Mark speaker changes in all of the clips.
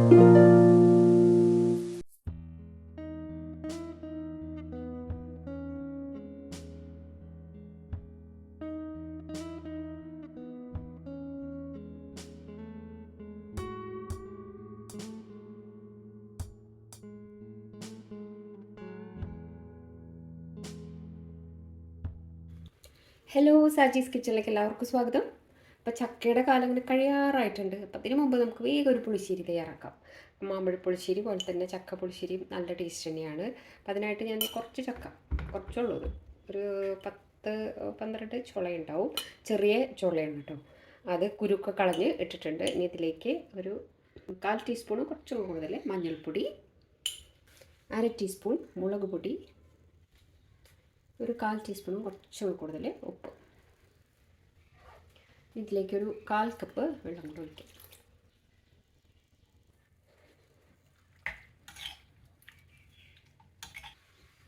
Speaker 1: Hello, Saji's കിച്ചണിലേക്ക് എല്ലാവർക്കും സ്വാഗതം. അപ്പോൾ ചക്കയുടെ കാലം ഇങ്ങനെ കഴിയാറായിട്ടുണ്ട്. അപ്പം അതിന് മുമ്പ് നമുക്ക് വേഗം ഒരു പുളിശ്ശേരി തയ്യാറാക്കാം. മാമ്പഴ പുളിശ്ശേരി പോലെ തന്നെ ചക്ക പുളിശ്ശേരി നല്ല ടേസ്റ്റ് തന്നെയാണ്. അപ്പം അതിനായിട്ട് ഞാൻ കുറച്ച് ചക്ക, കുറച്ചുള്ളൂ, ഒരു 10-12 ചുളയുണ്ടാവും. ചെറിയ ചുളയാണ് കേട്ടോ. അത് കുരുക്കെ കളഞ്ഞ് ഇട്ടിട്ടുണ്ട്. ഇനി ഇതിലേക്ക് ഒരു 1/4 ടീസ്പൂണ് കുറച്ച് കൂടുതൽ മഞ്ഞൾപ്പൊടി, 1/2 ടീസ്പൂൺ മുളക് പൊടി, ഒരു 1/4 ടീസ്പൂണും കുറച്ച് കൂടുതൽ ഉപ്പ്. ഇതിലേക്കൊരു 1/4 കപ്പ് വെള്ളം കൂടെ ഒഴിക്കാം.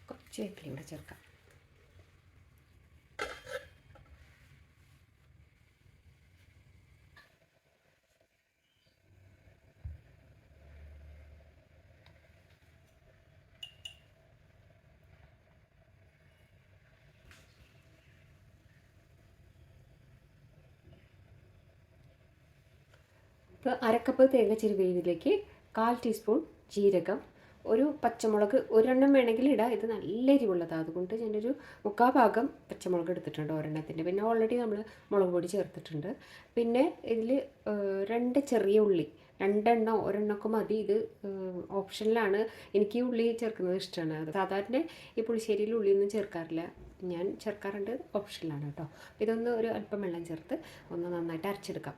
Speaker 1: കുറച്ച് വേപ്പിലയും കൂടെ ചേർക്കാം. ഇപ്പോൾ 1/2 കപ്പ് തേങ്ങ ചിരവിയതിലേക്ക് 1/4 ടീസ്പൂൺ ജീരകം, ഒരു പച്ചമുളക്, ഒരെണ്ണം വേണമെങ്കിൽ ഇടാം. ഇത് നല്ല എരിവുള്ളതാണ്, അതുകൊണ്ട് ഞാനൊരു 3/4 ഭാഗം പച്ചമുളക് എടുത്തിട്ടുണ്ട് ഒരെണ്ണത്തിൻ്റെ. പിന്നെ ഓൾറെഡി നമ്മൾ മുളക് പൊടി ചേർത്തിട്ടുണ്ട്. പിന്നെ ഇതിൽ 2 ചെറിയ ഉള്ളി, 2 എണ്ണം, ഒരെണ്ണമൊക്കെ മതി. ഇത് ഓപ്ഷനിലാണ്. എനിക്ക് ഈ ഉള്ളി ചേർക്കുന്നത് ഇഷ്ടമാണ്. അത് സാധാരണ ഈ പുളിശ്ശേരിയിൽ ഉള്ളിയൊന്നും ചേർക്കാറില്ല, ഞാൻ ചേർക്കാറുണ്ട്. ഓപ്ഷനിലാണ് കേട്ടോ. ഇതൊന്ന് ഒരു അല്പം വെള്ളം ചേർത്ത് ഒന്ന് നന്നായിട്ട് അരച്ചെടുക്കാം.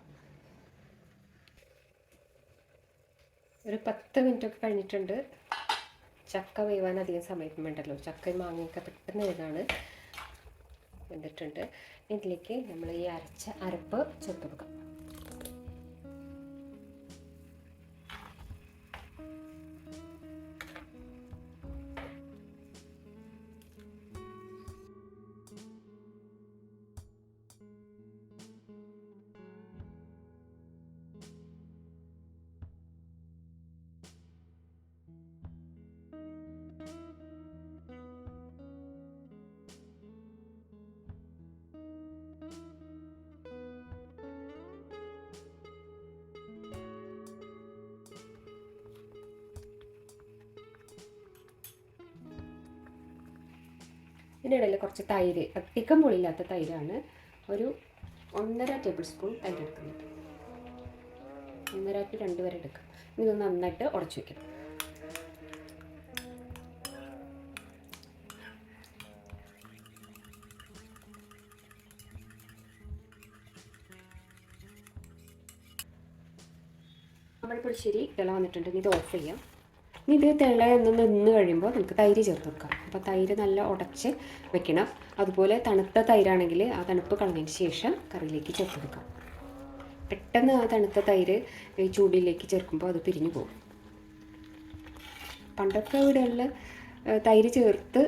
Speaker 1: ഒരു 10 മിനിറ്റൊക്കെ കഴിഞ്ഞിട്ടുണ്ട്. ചക്ക വേവാൻ അധികം സമയം വേണ്ടല്ലോ. ചക്കയും മാങ്ങയൊക്കെ പെട്ടെന്ന് വേവാണ്, വെന്തിട്ടുണ്ട്. ഇതിലേക്ക് നമ്മൾ ഈ അരച്ച അരപ്പ് ചേർത്ത് കൊടുക്കാം. ഇതിനിടയിൽ കുറച്ച് തൈര്, അധികം പുളിയില്ലാത്ത തൈരാണ്. ഒരു 1.5 ടേബിൾ സ്പൂൺ തൈര് എടുക്കുന്നുണ്ട്. 1.5 to 2 വരെ എടുക്കാം. ഇത് നന്നായിട്ട് ഉടച്ചു വയ്ക്കണം. നമ്മുടെ പുളിശ്ശേരി തിള വന്നിട്ടുണ്ട്. ഇത് ഓഫ് ചെയ്യാം. ഇനി ഇത് തിള നിന്ന് കഴിയുമ്പോൾ നമുക്ക് തൈര് ചേർത്ത് കൊടുക്കാം. അപ്പോൾ തൈര് നല്ല ഉടച്ച് വെക്കണം. അതുപോലെ തണുത്ത തൈരാണെങ്കിൽ ആ തണുപ്പ് കളഞ്ഞതിന് ശേഷം കറിയിലേക്ക് ചേർത്ത് കൊടുക്കാം. പെട്ടെന്ന് ആ തണുത്ത തൈര് ഈ ചൂടിലേക്ക് ചേർക്കുമ്പോൾ അത് പിരിഞ്ഞു പോകും. പണ്ടൊക്കെ ഇവിടെയുള്ള തൈര് ചേർത്ത്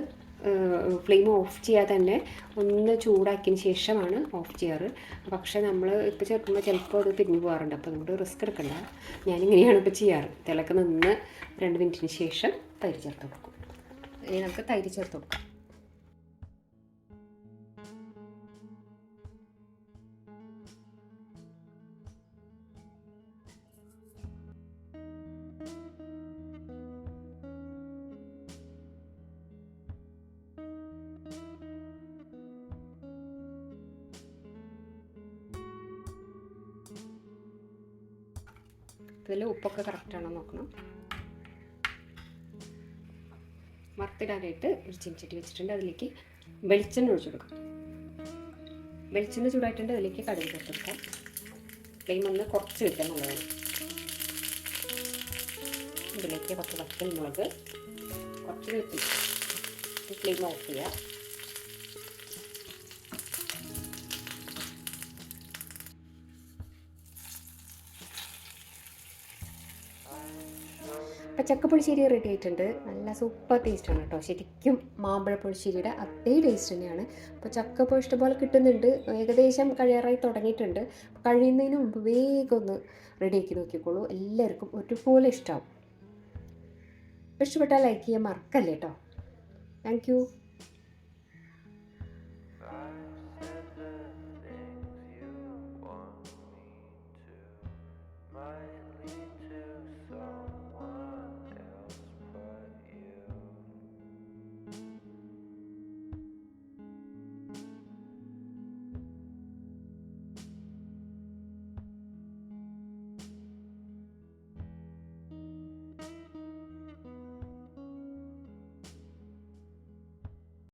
Speaker 1: ഫ്ലെയിം ഓഫ് ചെയ്യാതെ തന്നെ ഒന്ന് ചൂടാക്കിയതിന് ശേഷമാണ് ഓഫ് ചെയ്യാറ്. പക്ഷേ നമ്മൾ ഇപ്പോൾ ചേർക്കുമ്പോൾ ചിലപ്പോൾ അത് പിരിഞ്ഞു പോകാറുണ്ട്. അപ്പോൾ നമുക്ക് റിസ്ക് എടുക്കണ്ട. ഞാനിങ്ങനെയാണ് ഇപ്പോൾ ചെയ്യാറ്. തിളക്ക് നിന്ന് 2 മിനിറ്റിന് ശേഷം തൈര് ചേർത്ത് കൊടുക്കും. ഇനി നമുക്ക് തൈര് ചേർത്ത് കൊടുക്കാം. ഇതിൽ ഉപ്പൊക്കെ കറക്റ്റാണോ നോക്കണം. വറുത്തിടാനായിട്ട് ഒരു ചീനച്ചട്ടി വെച്ചിട്ടുണ്ട്. അതിലേക്ക് വെളിച്ചെണ്ണ ഒഴിച്ചു കൊടുക്കാം. വെളിച്ചെണ്ണ ചൂടായിട്ടുണ്ട്. അതിലേക്ക് കടുക് ചേർത്ത് കൊടുക്കാം. ഫ്ലെയിം ഒന്ന് കുറച്ച് വെക്കാൻ നല്ലതാണ്. ഇതിലേക്ക് കുറച്ച് വറ്റൽ മുളക്, കുറച്ച് വേപ്പില. ഫ്ലെയിം ഓഫ് ചെയ്യുക. അപ്പോൾ ചക്കപ്പുളിശ്ശേരി റെഡി ആയിട്ടുണ്ട്. നല്ല സൂപ്പർ ടേസ്റ്റാണ് കേട്ടോ. ശരിക്കും മാമ്പഴ പുളിശ്ശേരിയുടെ അതേ ടേസ്റ്റ് തന്നെയാണ്. അപ്പോൾ ചക്ക ഇപ്പോൾ ഇഷ്ടംപോലെ കിട്ടുന്നുണ്ട്. ഏകദേശം കഴിയാറായി തുടങ്ങിയിട്ടുണ്ട്. കഴിയുന്നതിന് മുമ്പ് വേഗം ഒന്ന് റെഡിയാക്കി നോക്കിക്കോളൂ. എല്ലാവർക്കും ഒരുപോലെ ഇഷ്ടമാവും. ഇഷ്ടപ്പെട്ടാൽ ലൈക്ക് ചെയ്യാൻ മറക്കല്ലേ കേട്ടോ. Thank you.